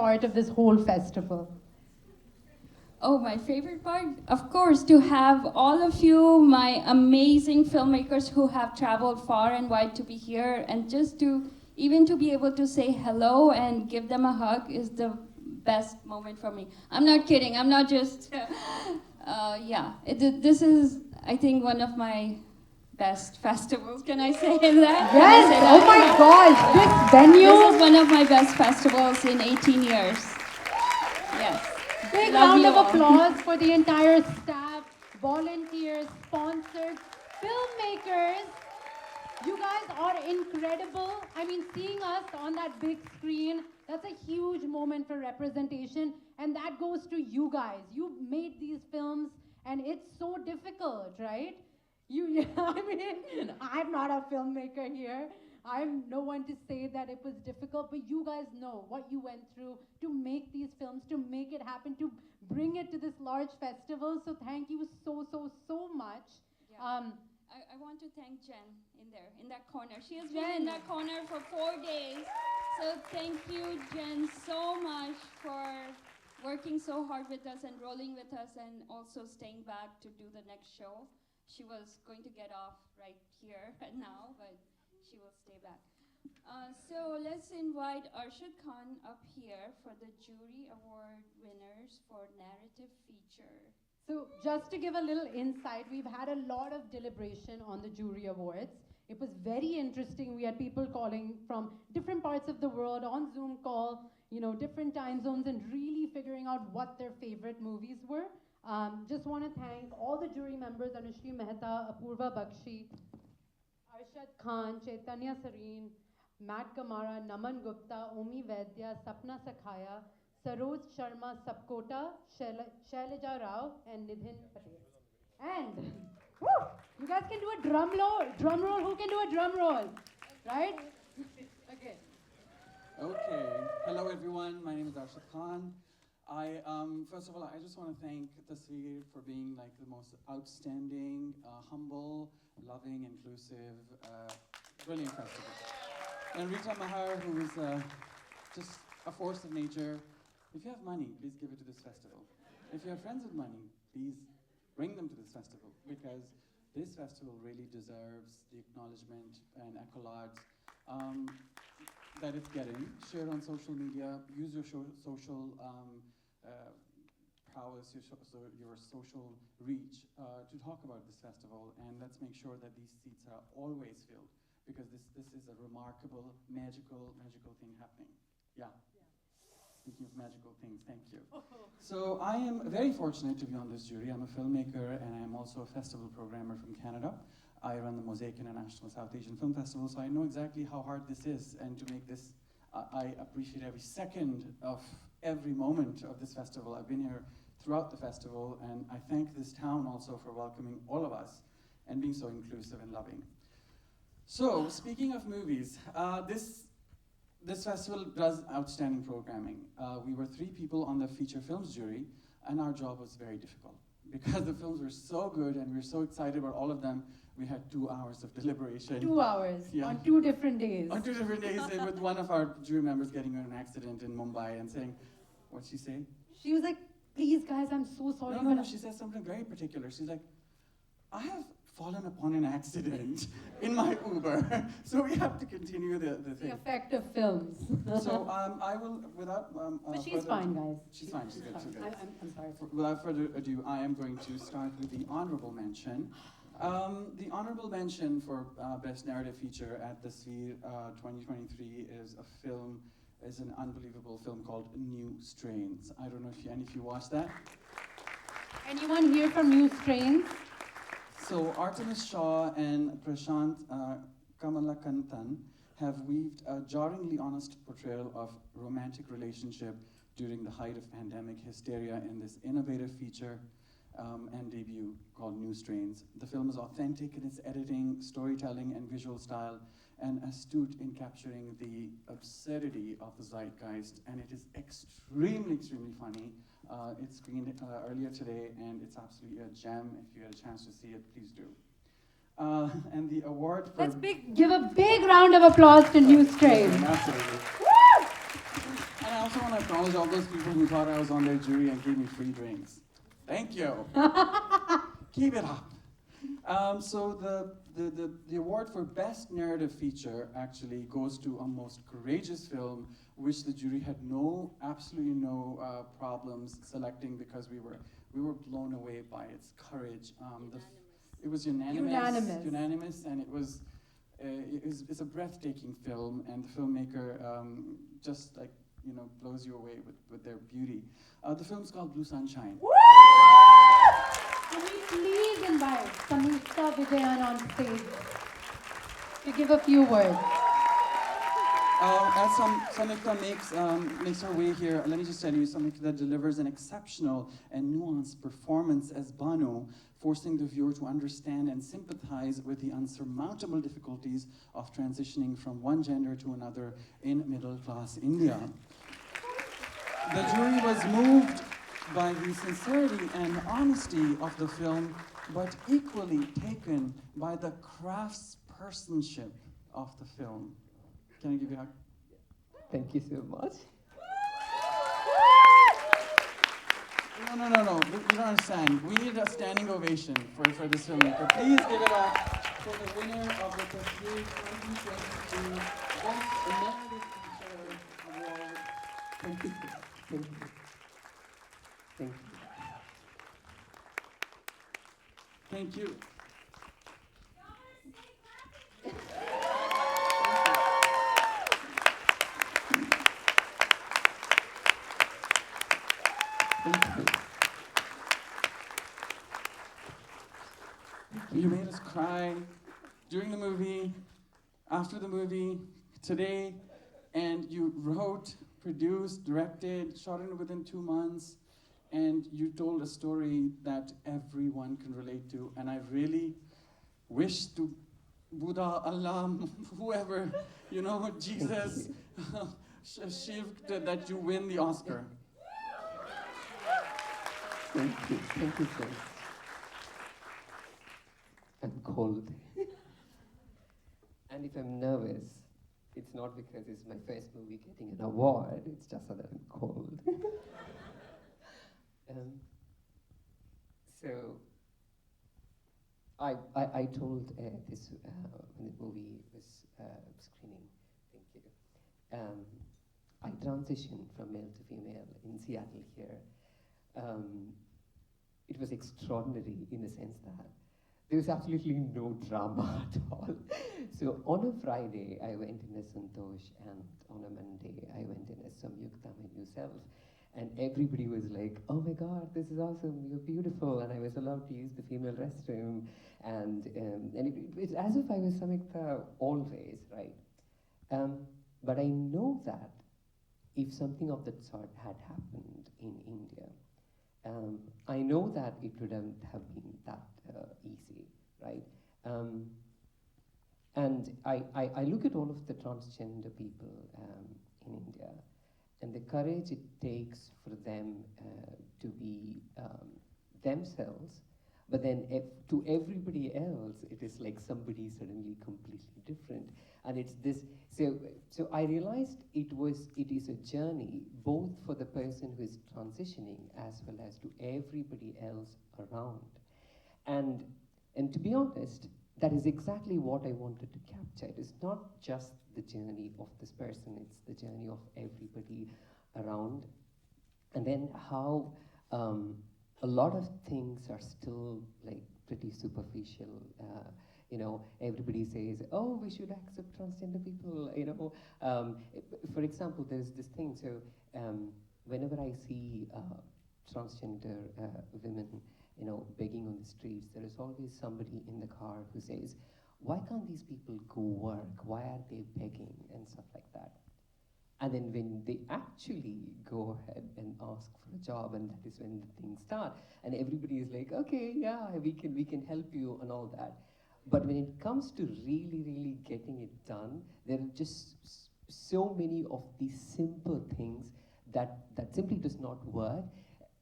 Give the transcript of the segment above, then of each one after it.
part of this whole festival? Oh, my favorite part? Of course, to have all of you, my amazing filmmakers who have traveled far and wide to be here, and just to even to be able to say hello and give them a hug is the best moment for me. I'm not kidding. I'm not just, this is, I think, one of my best festivals. Can I say that? Yes, oh my gosh, this venue. This is one of my best festivals in 18 years. Yes. Big Love round you of all. applause for the entire staff, volunteers, sponsors, filmmakers. You guys are incredible. I mean, seeing us on that big screen, that's a huge moment for representation, and that goes to you guys. You made these films, and it's so difficult, right? I mean, I'm not a filmmaker here. I'm no one to say that it was difficult, but you guys know what you went through to make these films, to make it happen, to bring it to this large festival. So thank you so, so, so much. Yeah. I want to thank Jen in that corner. She has been in that corner for 4 days. So thank you, Jen, so much for working so hard with us and rolling with us and also staying back to do the next show. She was going to get off right here now, but she will stay back. So let's invite Arshad Khan up here for the Jury Award winners for Narrative Feature. So just to give a little insight, we've had a lot of deliberation on the Jury Awards. It was very interesting. We had people calling from different parts of the world on Zoom call, different time zones, and really figuring out what their favorite movies were. Just want to thank all the jury members, Anushree Mehta, Apurva Bakshi, Arshad Khan, Chaitanya Sareen, Matt Kamara, Naman Gupta, Omi Vaidya, Sapna Sakhaya, Saroj Sharma Sapkota, Shailaja Rao, and Nidhin Patel. And, woo, you guys can do a drum roll. Who can do a drum roll? Right? Okay. Okay. Hello, everyone. My name is Arshad Khan. First of all, I just want to thank TSAFF for being like the most outstanding, humble, loving, inclusive, brilliant festival. And Rita Mahar, who is just a force of nature. If you have money, please give it to this festival. If you have friends with money, please bring them to this festival, because this festival really deserves the acknowledgement and accolades that it's getting. Share on social media, use your social prowess, your social reach to talk about this festival, and let's make sure that these seats are always filled, because this is a remarkable, magical thing happening. Yeah. Speaking of magical things, thank you. So I am very fortunate to be on this jury. I'm a filmmaker and I'm also a festival programmer from Canada. I run the Mosaic International South Asian Film Festival, so I know exactly how hard this is, and to make this, I appreciate every second of every moment of this festival. I've been here throughout the festival, and I thank this town also for welcoming all of us and being so inclusive and loving. So, speaking of movies, this festival does outstanding programming. We were 3 people on the feature films jury, and our job was very difficult because the films were so good and we were so excited about all of them. We had 2 hours of deliberation. 2 hours, yeah. on 2 different days. On 2 different days, and with one of our jury members getting in an accident in Mumbai and saying, what'd she say? She was like, please guys, I'm so sorry. No, she said something very particular. She's like, I have fallen upon an accident in my Uber, so we have to continue the thing. The effect of films. So I will, without but she's fine, guys. She's fine, she's good, she's good. I'm sorry. Without further ado, I am going to start with the honorable mention. The honorable mention for Best Narrative Feature at the TSAFF 2023 is an unbelievable film called New Strains. I don't know if any of you watched that. Anyone here from New Strains? So Artemis Shaw and Prashant Kamalakantan have weaved a jarringly honest portrayal of romantic relationship during the height of pandemic hysteria in this innovative feature and debut called New Strains. The film is authentic in its editing, storytelling, and visual style, and astute in capturing the absurdity of the zeitgeist, and it is extremely funny. It screened earlier today, and it's absolutely a gem. If you had a chance to see it, please do. And the award for... Give a big round of applause to New Strains. Absolutely. And I also want to acknowledge all those people who thought I was on their jury and gave me free drinks. Thank you. Keep it up. So the award for Best Narrative Feature actually goes to a most courageous film, which the jury had absolutely no problems selecting because we were blown away by its courage. It was unanimous, and it's a breathtaking film, and the filmmaker just blows you away with their beauty. The film's called Blue Sunshine. Can we please invite Samyuktha, Vijayan on stage to give a few words? As Samyuktha makes her way here, let me just tell you, Samyuktha delivers an exceptional and nuanced performance as Banu, forcing the viewer to understand and sympathize with the unsurmountable difficulties of transitioning from one gender to another in middle-class India. The jury was moved by the sincerity and honesty of the film, but equally taken by the craftspersonship of the film. Can I give you a hug? Thank you so much. No. You don't understand. We need a standing ovation for this filmmaker. Please give it up for the winner of the TSAFF2023 Best Narrative Feature Award. Thank you. Thank you. Thank you. Thank you. You made us cry during the movie, after the movie, today, and you wrote, produced, directed, shot it within 2 months, and you told a story that everyone can relate to. And I really wish to Buddha, Allah, whoever, Jesus, Shiv, that you win the Oscar. Thank you. Thank you, sir. I'm cold. And if I'm nervous, it's not because it's my first movie getting an award, it's just that I'm cold. So, I told this when the movie was screening, thank you. I transitioned from male to female in Seattle here. It was extraordinary in the sense that there was absolutely no drama at all. So on a Friday, I went in as Santosh, and on a Monday, I went in as Samyuktha, my new self. And everybody was like, oh my God, this is awesome, you're beautiful. And I was allowed to use the female restroom. And it's as if I was Samyuktha always, right? But I know that if something of that sort had happened in India, I know that it wouldn't have been that easy, right? And I look at all of the transgender people in India, and the courage it takes for them to be themselves, but then to everybody else, it is like somebody suddenly completely different. And it's this, so I realized it is a journey, both for the person who is transitioning as well as to everybody else around. And to be honest, that is exactly what I wanted to capture. It is not just the journey of this person, it's the journey of everybody around. And then how a lot of things are still like pretty superficial. Everybody says, oh, we should accept transgender people, For example, there's this thing, so whenever I see transgender women, begging on the streets, there is always somebody in the car who says, why can't these people go work? Why are they begging? And stuff like that. And then when they actually go ahead and ask for a job, and that is when the things start, and everybody is like, okay, yeah, we can help you and all that. But when it comes to really, really getting it done, there are just so many of these simple things that simply does not work.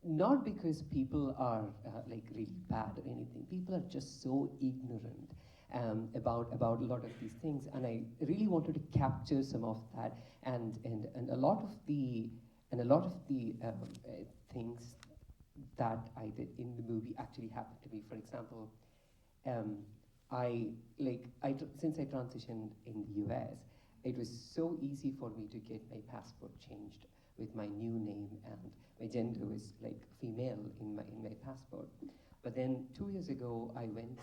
Not because people are like really bad or anything. People are just so ignorant. about a lot of these things, and I really wanted to capture some of that, and a lot of the things that I did in the movie actually happened to me. For example, since I transitioned in the US, it was so easy for me to get my passport changed with my new name, and my gender was like female in my passport. But then 2 years ago, I went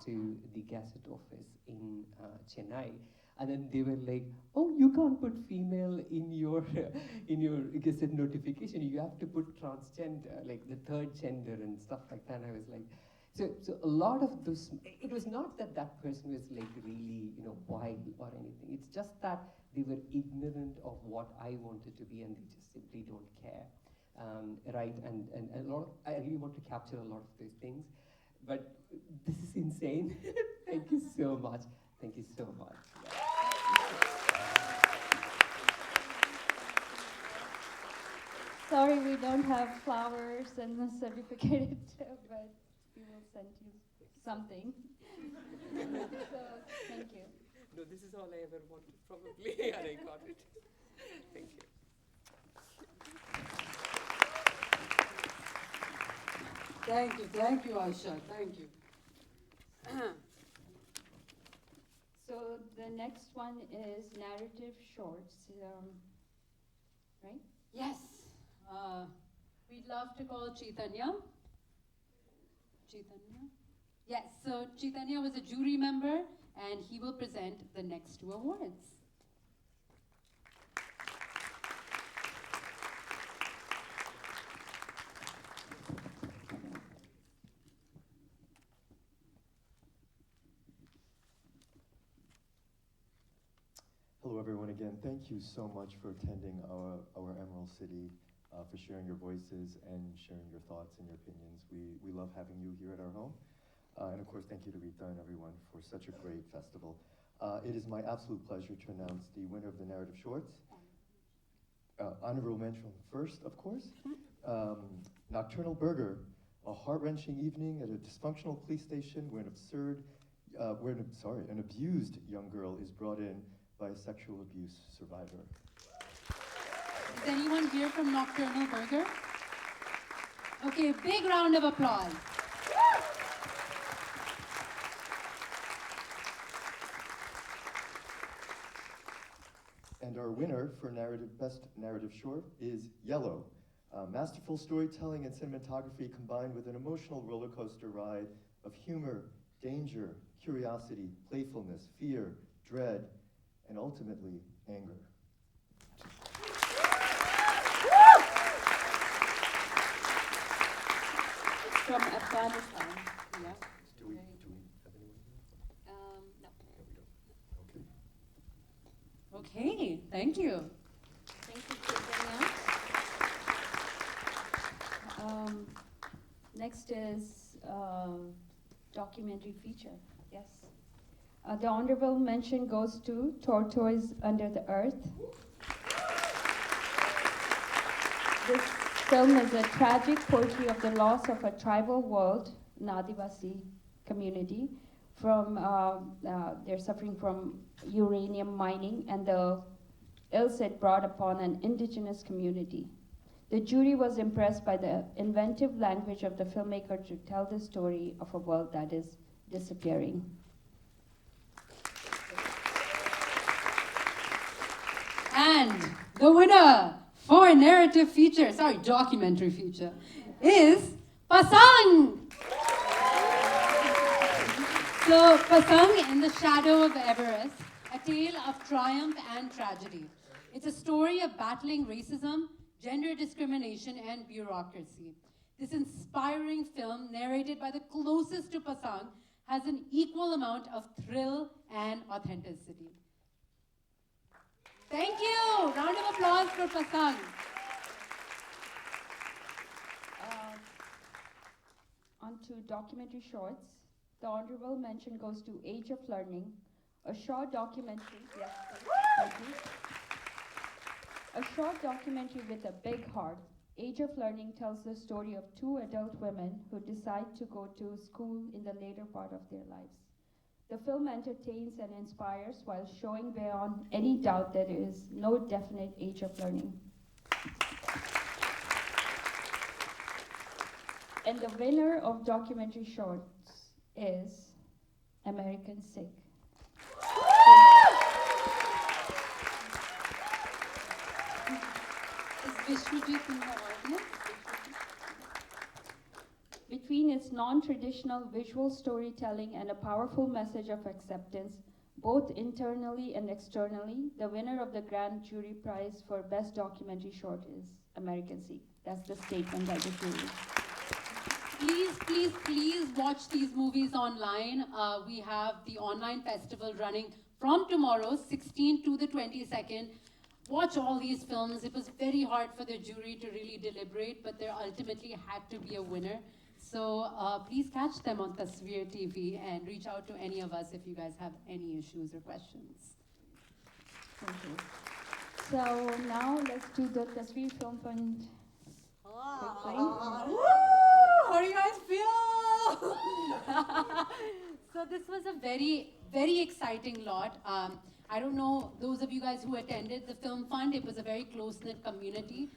to the Gazette office in Chennai, and then they were like, "Oh, you can't put female in your Gazette notification. You have to put transgender, like the third gender and stuff like that." And I was like, so a lot of those. It was not that that person was like really wild or anything. It's just that they were ignorant of what I wanted to be, and they just simply don't care. Right, and a lot of, I really want to capture a lot of those things, but this is insane. Thank you so much. Thank you so much. Sorry, we don't have flowers and a certificate, but we will send you something. So, thank you. No, this is all I ever wanted, probably, and I got it. Thank you. Thank you, Arshad, thank you. So the next one is narrative shorts, right? Yes. We'd love to call Chaitanya. Chaitanya? Yes, so Chaitanya was a jury member, and he will present the next two awards. Hello, everyone. Again, thank you so much for attending our Emerald City, for sharing your voices and sharing your thoughts and your opinions. We love having you here at our home. And of course, thank you to Rita and everyone for such a great festival. It is my absolute pleasure to announce the winner of the narrative shorts. Honorable mention first, of course. Nocturnal Burger, a heart-wrenching evening at a dysfunctional police station where an abused young girl is brought in by a sexual abuse survivor. Is anyone here from Nocturnal Burger? Okay, big round of applause. And our winner for Best Narrative Short is Yellow. Masterful storytelling and cinematography combined with an emotional roller coaster ride of humor, danger, curiosity, playfulness, fear, dread, and ultimately, anger. From Afghanistan. Yeah. Do we have anyone? No. Okay. Okay, thank you. Thank you, Chaitanya. Next is documentary feature. Yes. The honorable mention goes to Tortoise Under the Earth. This film is a tragic portrait of the loss of a tribal world, an Adivasi community, from they're suffering from uranium mining and the ills it brought upon an indigenous community. The jury was impressed by the inventive language of the filmmaker to tell the story of a world that is disappearing. And the winner for narrative feature, documentary feature, is Pasang! So, Pasang in the Shadow of Everest, a tale of triumph and tragedy. It's a story of battling racism, gender discrimination, and bureaucracy. This inspiring film, narrated by the closest to Pasang, has an equal amount of thrill and authenticity. Thank you! Round of applause for Pasang. On to documentary shorts. The honorable mention goes to Age of Learning, a short documentary. Yes, thank you. A short documentary with a big heart. Age of Learning tells the story of two adult women who decide to go to school in the later part of their lives. The film entertains and inspires while showing beyond any doubt that there is no definite age of learning. And the winner of documentary shorts is American Sick. Is Vishwajit in the audience? Between its non-traditional visual storytelling and a powerful message of acceptance, both internally and externally, the winner of the Grand Jury Prize for Best Documentary Short is American Sick. That's the statement by the jury. Please watch these movies online. We have the online festival running from tomorrow, 16th to the 22nd. Watch all these films. It was very hard for the jury to really deliberate, but there ultimately had to be a winner. So please catch them on Tasveer TV and reach out to any of us if you guys have any issues or questions. Thank you. So now let's do the Tasveer Film Fund. quickly. How do you guys feel? So this was a very exciting lot. I don't know, those of you guys who attended the Film Fund, it was a very close-knit community.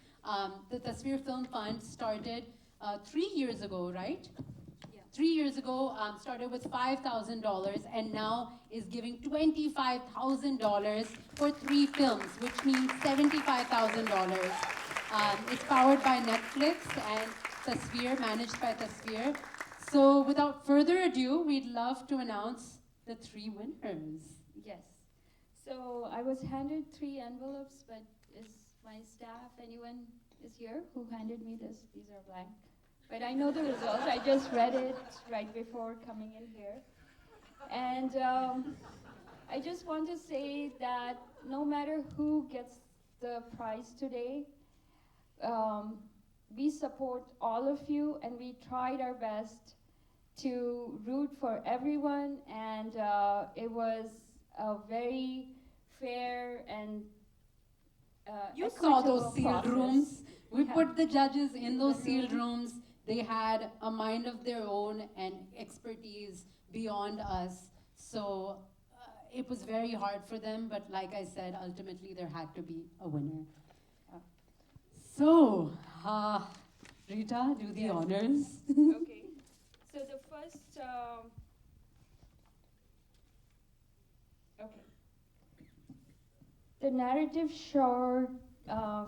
The Tasveer Film Fund started 3 years ago, right? Yeah. 3 years ago, started with $5,000 and now is giving $25,000 for 3 films, which means $75,000. It's powered by Netflix and Tasveer, managed by Tasveer. So without further ado, we'd love to announce the 3 winners. Yes. So I was handed 3 envelopes, but is my staff, anyone is here who handed me this? These are blank. But I know the results. I just read it right before coming in here. And I just want to say that no matter who gets the prize today, we support all of you, and we tried our best to root for everyone, and it was a very fair and You saw those equitable sealed process. rooms. We Yeah. put the judges in those The sealed room. rooms. They had a mind of their own and expertise beyond us. So it was very hard for them, but like I said, ultimately there had to be a winner. So, Rita, do the Yes. honors. Okay. So the first, okay. The narrative short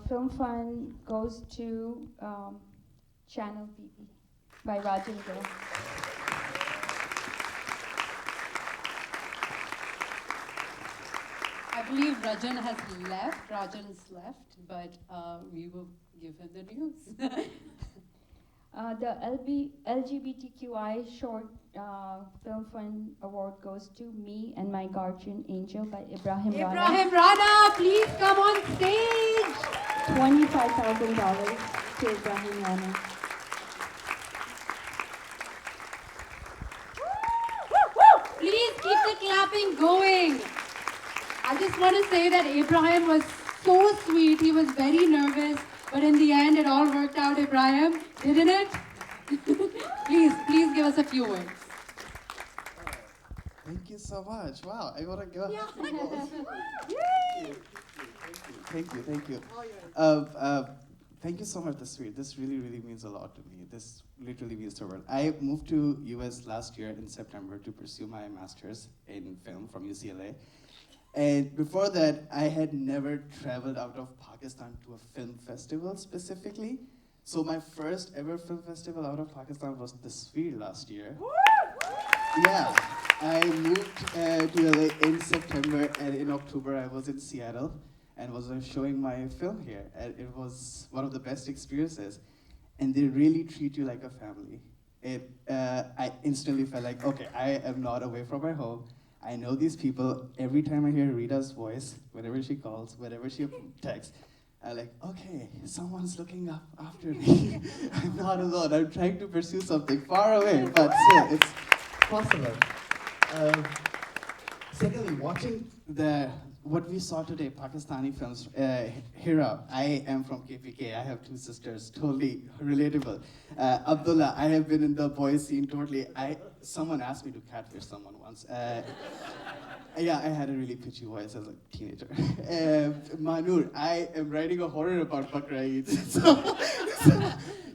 film fund goes to Channel BB by Rajendra. I believe Rajan's left, but we will give him the news. The LGBTQI short film fund award goes to Me and My Guardian Angel by Ibrahim Rana. Ibrahim Rana, please come on stage. $25,000 to Ibrahim Rana. Please keep the clapping going. I just want to say that Ibrahim was so sweet. He was very nervous, but in the end, it all worked out, Ibrahim, didn't it? Please give us a few words. Thank you so much. Wow, I want to go. Thank you. Thank you so much, Tasveer. This really means a lot to me. This literally means the world. I moved to US last year in September to pursue my master's in film from UCLA. And before that, I had never traveled out of Pakistan to a film festival specifically. So my first ever film festival out of Pakistan was Tasveer last year. Yeah, I moved to LA in September, and in October I was in Seattle and was showing my film here. And it was one of the best experiences. And they really treat you like a family. I instantly felt like, okay, I am not away from my home. I know these people. Every time I hear Rita's voice, whenever she calls, whenever she texts, I'm like, okay, someone's looking up after me. I'm not alone. I'm trying to pursue something far away, but still, it's possible. Secondly, watching what we saw today, Pakistani films, Hira, I am from KPK, I have 2 sisters, totally relatable. Abdullah, I have been in the boys scene totally. Someone asked me to catfish someone once. Yeah, I had a really pitchy voice as a teenager. Manur, I am writing a horror about Bakra Eid.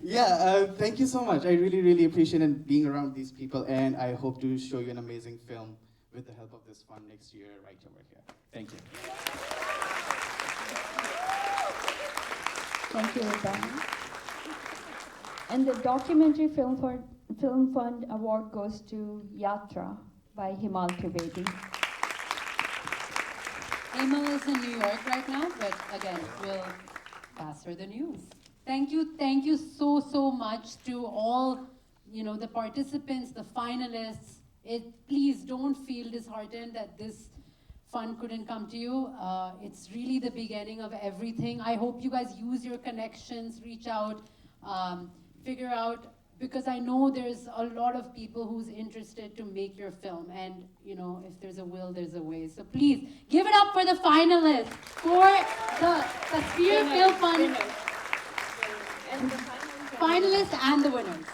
Yeah, thank you so much. I really, really appreciate being around these people, and I hope to show you an amazing film with the help of this fund next year right over here. Thank you. Thank you, Rita. And the Documentary Film Fund Award goes to Yatra by Himal Trivedi. Emil is in New York right now, but again, we'll pass her the news. Thank you so much to all, the participants, the finalists. Please don't feel disheartened that this fund couldn't come to you. It's really the beginning of everything. I hope you guys use your connections, reach out, figure out, because I know there's a lot of people who's interested to make your film, and if there's a will, there's a way. So please, give it up for the finalists, for the Tasveer Film Fund finalists and the winners.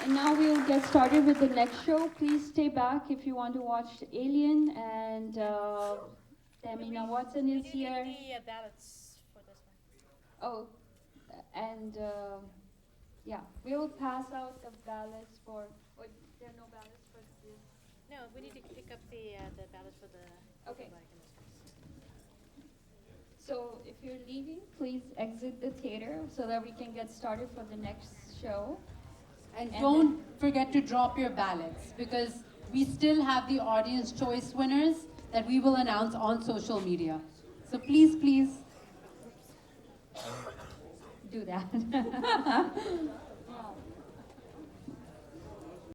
And now we'll get started with the next show. Please stay back if you want to watch Alien, and Tamina Watson is here. The ballots for this one. Oh, and yeah, we will pass out the ballots for. Oh, there are no ballots for this. No, we need to pick up the ballots for the. Okay. Black in this case. So if you're leaving, please exit the theater so that we can get started for the next show. And don't forget to drop your ballots, because we still have the audience choice winners that we will announce on social media. So please do that.